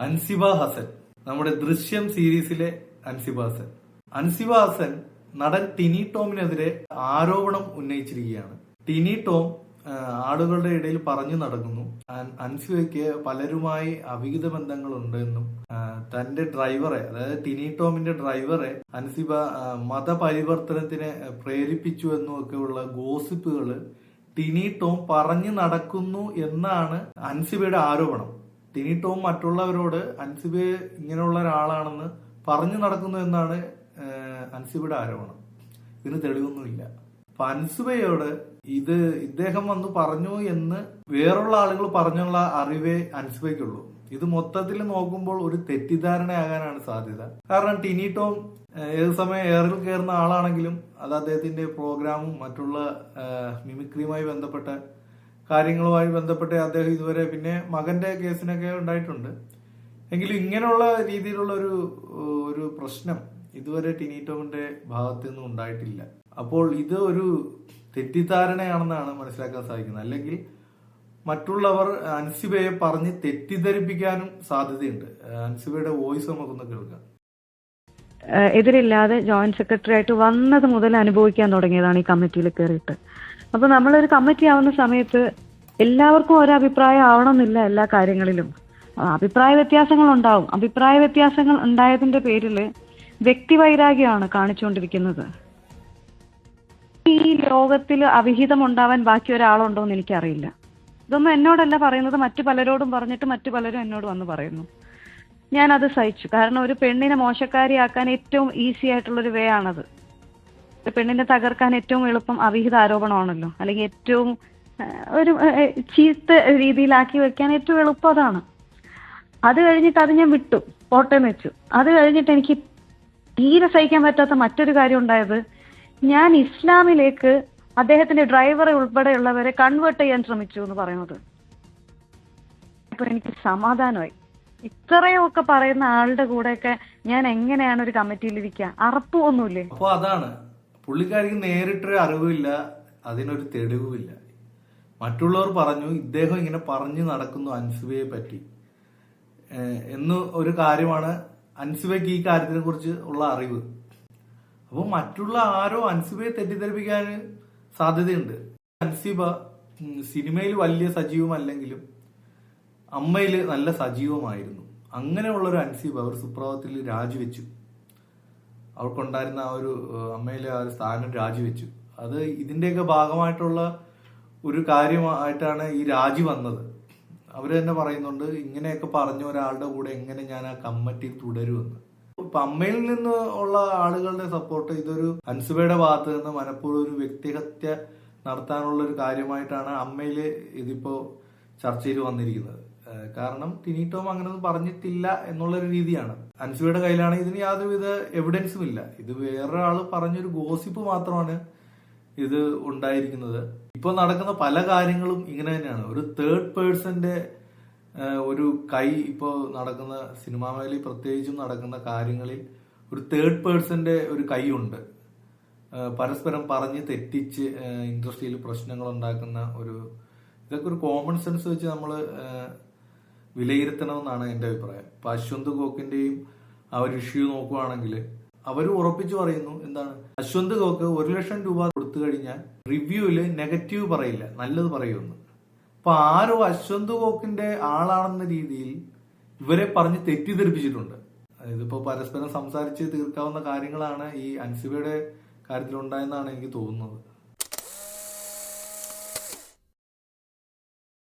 അൻസിബ ഹസൻ, നമ്മുടെ ദൃശ്യം സീരീസിലെ അൻസിബ ഹസൻ. അൻസിബ ഹസൻ നടൻ ടിനി ടോമിനെതിരെ ആരോപണം ഉന്നയിച്ചിരിക്കുകയാണ്. ടിനി ടോം ആളുകളുടെ ഇടയിൽ പറഞ്ഞു നടക്കുന്നു അൻസിബയ്ക്ക് പലരുമായി അവിഹിത ബന്ധങ്ങളുണ്ട് എന്നും തന്റെ ഡ്രൈവറെ, അതായത് ടിനി ടോമിന്റെ ഡ്രൈവറെ അൻസിബ മതപരിവർത്തനത്തിന് പ്രേരിപ്പിച്ചു എന്നും ഒക്കെയുള്ള ഗോസിപ്പുകൾ ടിനി ടോം പറഞ്ഞു നടക്കുന്നു എന്നാണ് അൻസിബയുടെ ആരോപണം. ടിനി ടോം മറ്റുള്ളവരോട് അൻസിബ ഇങ്ങനെയുള്ള ഒരാളാണെന്ന് പറഞ്ഞു നടക്കുന്നു എന്നാണ് അൻസിബയുടെ ആരോപണം. ഇതിന് തെളിവൊന്നുമില്ല. അപ്പൊ അൻസിബയോട് ഇദ്ദേഹം വന്ന് പറഞ്ഞു എന്ന് വേറുള്ള ആളുകൾ പറഞ്ഞുള്ള അറിവേ അൻസിബയ്ക്കുള്ളൂ. ഇത് മൊത്തത്തിൽ നോക്കുമ്പോൾ ഒരു തെറ്റിദ്ധാരണയാകാനാണ് സാധ്യത. കാരണം ടിനി ടോം ഏത് സമയം എയറിൽ കയറുന്ന ആളാണെങ്കിലും അത് അദ്ദേഹത്തിന്റെ പ്രോഗ്രാമും മറ്റുള്ള മിമിക്രിയുമായി ബന്ധപ്പെട്ട കാര്യങ്ങളുമായി ബന്ധപ്പെട്ട് അദ്ദേഹം ഇതുവരെ, പിന്നെ മകന്റെ കേസിനൊക്കെ ഉണ്ടായിട്ടുണ്ട്. എങ്കിലും ഇങ്ങനെയുള്ള രീതിയിലുള്ള ഒരു പ്രശ്നം ഇതുവരെ ടിനി ടോമിന്റെ ഭാഗത്തു നിന്നും ഉണ്ടായിട്ടില്ല. അപ്പോൾ ഇത് ഒരു തെറ്റിദ്ധാരണയാണെന്നാണ് മനസ്സിലാക്കാൻ സാധിക്കുന്നത്. അല്ലെങ്കിൽ മറ്റുള്ളവർ അൻസിബയെ പറഞ്ഞ് തെറ്റിദ്ധരിപ്പിക്കാനും സാധ്യതയുണ്ട്. അൻസിബയുടെ വോയിസ് നമുക്കൊന്ന് കേൾക്കാം. എതിരില്ലാതെ ജോയിന്റ് സെക്രട്ടറി ആയിട്ട് വന്നത് മുതൽ അനുഭവിക്കാൻ തുടങ്ങിയതാണ് ഈ കമ്മിറ്റിയിൽ കയറിയിട്ട്. അപ്പൊ നമ്മളൊരു കമ്മിറ്റി ആവുന്ന സമയത്ത് എല്ലാവർക്കും ഒരു അഭിപ്രായം ആവണമെന്നില്ല. എല്ലാ കാര്യങ്ങളിലും അഭിപ്രായ വ്യത്യാസങ്ങൾ ഉണ്ടാവും. അഭിപ്രായ വ്യത്യാസങ്ങൾ ഉണ്ടായതിന്റെ പേരിൽ വ്യക്തിവൈരാഗ്യമാണ് കാണിച്ചുകൊണ്ടിരിക്കുന്നത്. ഈ ലോകത്തിൽ അവിഹിതം ഉണ്ടാവാൻ ബാക്കി ഒരാളുണ്ടോ എന്ന് എനിക്കറിയില്ല. ഇതൊന്നും എന്നോടല്ല പറയുന്നത്, മറ്റു പലരോടും പറഞ്ഞിട്ട് മറ്റു പലരും എന്നോട് വന്ന് പറയുന്നു. ഞാനത് സഹിച്ചു. കാരണം ഒരു പെണ്ണിനെ മോശക്കാരിയാക്കാൻ ഏറ്റവും ഈസി ആയിട്ടുള്ളൊരു വേ ആണത്. ഒരു പെണ്ണിനെ തകർക്കാൻ ഏറ്റവും എളുപ്പം അവിഹിത ആരോപണമാണല്ലോ. അല്ലെങ്കിൽ ഏറ്റവും ഒരു ചീത്ത രീതിയിലാക്കി വെക്കാൻ ഏറ്റവും എളുപ്പം അതാണ്. അത് കഴിഞ്ഞിട്ട് അത് ഞാൻ വിട്ടു, പോട്ടെന്ന് വെച്ചു. അത് കഴിഞ്ഞിട്ട് എനിക്ക് തീരെ സഹിക്കാൻ പറ്റാത്ത മറ്റൊരു കാര്യം ഉണ്ടായത്, ഞാൻ ഇസ്ലാമിലേക്ക് അദ്ദേഹത്തിന്റെ ഡ്രൈവറെ ഉൾപ്പെടെയുള്ളവരെ കൺവേർട്ട് ചെയ്യാൻ ശ്രമിച്ചു എന്ന് പറയുന്നത്. അപ്പൊ എനിക്ക് സമാധാനമായി. ഇത്രയൊക്കെ പറയുന്ന ആളുടെ കൂടെയൊക്കെ ഞാൻ എങ്ങനെയാണ് ഒരു കമ്മിറ്റിയിൽ ഇരിക്കുക? അറപ്പൊന്നുമില്ലേ? അപ്പൊ അതാണ്, പുള്ളിക്കാരിക്ക് നേരിട്ടൊരു അറിവില്ല, അതിനൊരു തെളിവുമില്ല. മറ്റുള്ളവർ പറഞ്ഞു ഇദ്ദേഹം ഇങ്ങനെ പറഞ്ഞു നടക്കുന്നു അൻസിബയെ പറ്റി എന്ന് ഒരു കാര്യമാണ് അൻസിബയ്ക്ക് ഈ കാര്യത്തിനെ കുറിച്ച് ഉള്ള അറിവ്. അപ്പോൾ മറ്റുള്ള ആരോ അൻസിബയെ തെറ്റിദ്ധരിപ്പിക്കാൻ സാധ്യതയുണ്ട്. അൻസിബ സിനിമയിൽ വലിയ സജീവമല്ലെങ്കിലും അമ്മയിൽ നല്ല സജീവമായിരുന്നു. അങ്ങനെയുള്ളൊരു അൻസിബ ഒരു സുപ്രഭാതത്തിൽ രാജിവെച്ചു. അവൾക്കുണ്ടായിരുന്ന ആ ഒരു അമ്മയിലെ ആ ഒരു സ്ഥാനം രാജിവെച്ചു. അത് ഇതിന്റെയൊക്കെ ഭാഗമായിട്ടുള്ള ഒരു കാര്യമായിട്ടാണ് ഈ രാജി വന്നത്. അവര് തന്നെ പറയുന്നുണ്ട്, ഇങ്ങനെയൊക്കെ പറഞ്ഞ ഒരാളുടെ കൂടെ എങ്ങനെ ഞാൻ ആ കമ്മിറ്റിയിൽ തുടരുമെന്ന്. ഇപ്പൊ അമ്മയിൽ നിന്ന് ഉള്ള ആളുകളുടെ സപ്പോർട്ട് ഇതൊരു അൻസിബയുടെ ഭാഗത്ത് നിന്ന് മനഃപൂർവ്വം ഒരു വ്യക്തിഹത്യ നടത്താനുള്ള ഒരു കാര്യമായിട്ടാണ് അമ്മയില് ഇതിപ്പോ ചർച്ചയിൽ വന്നിരിക്കുന്നത്. കാരണം ടിനി ടോം അങ്ങനെയൊന്നും പറഞ്ഞിട്ടില്ല എന്നുള്ളൊരു രീതിയാണ്. അൻസിബയുടെ കയ്യിലാണ് ഇതിന് യാതൊരുവിധ എവിഡൻസും ഇല്ല. ഇത് വേറൊരാള് പറഞ്ഞൊരു ഗോസിപ്പ് മാത്രമാണ് ഇത് ഉണ്ടായിരിക്കുന്നത്. ഇപ്പൊ നടക്കുന്ന പല കാര്യങ്ങളും ഇങ്ങനെ തന്നെയാണ്. ഒരു തേർഡ് പേഴ്സന്റെ ഒരു കൈ ഇപ്പോ നടക്കുന്ന സിനിമാ മേഖലയിൽ പ്രത്യേകിച്ചും നടക്കുന്ന കാര്യങ്ങളിൽ ഒരു തേർഡ് പേഴ്സന്റെ ഒരു കൈ ഉണ്ട്. പരസ്പരം പറഞ്ഞ് തെറ്റിച്ച് ഇൻഡസ്ട്രിയിൽ പ്രശ്നങ്ങൾ ഉണ്ടാക്കുന്ന ഇതൊക്കെ ഒരു കോമൺ സെൻസ് വെച്ച് നമ്മൾ വിലയിരുത്തണമെന്നാണ് എന്റെ അഭിപ്രായം. ഇപ്പൊ അശ്വന്ത് ഗോക്കിന്റെയും ആ ഒരു ഇഷ്യൂ നോക്കുവാണെങ്കിൽ അവർ ഉറപ്പിച്ചു പറയുന്നു, എന്താണ്, അശ്വന്ത് ഗോക്ക് 1 ലക്ഷം രൂപ കൊടുത്തു കഴിഞ്ഞാൽ റിവ്യൂവില് നെഗറ്റീവ് പറയില്ല, നല്ലത് പറയുമെന്ന്. അപ്പൊ ആരോ അശ്വന്ത് ഗോക്കിന്റെ ആളാണെന്ന രീതിയിൽ ഇവരെ പറഞ്ഞ് തെറ്റിദ്ധരിപ്പിച്ചിട്ടുണ്ട്. ഇതിപ്പോ പരസ്പരം സംസാരിച്ച് തീർക്കാവുന്ന കാര്യങ്ങളാണ് ഈ അൻസിബയുടെ കാര്യത്തിൽ ഉണ്ടായെന്നാണ് എനിക്ക് തോന്നുന്നത്.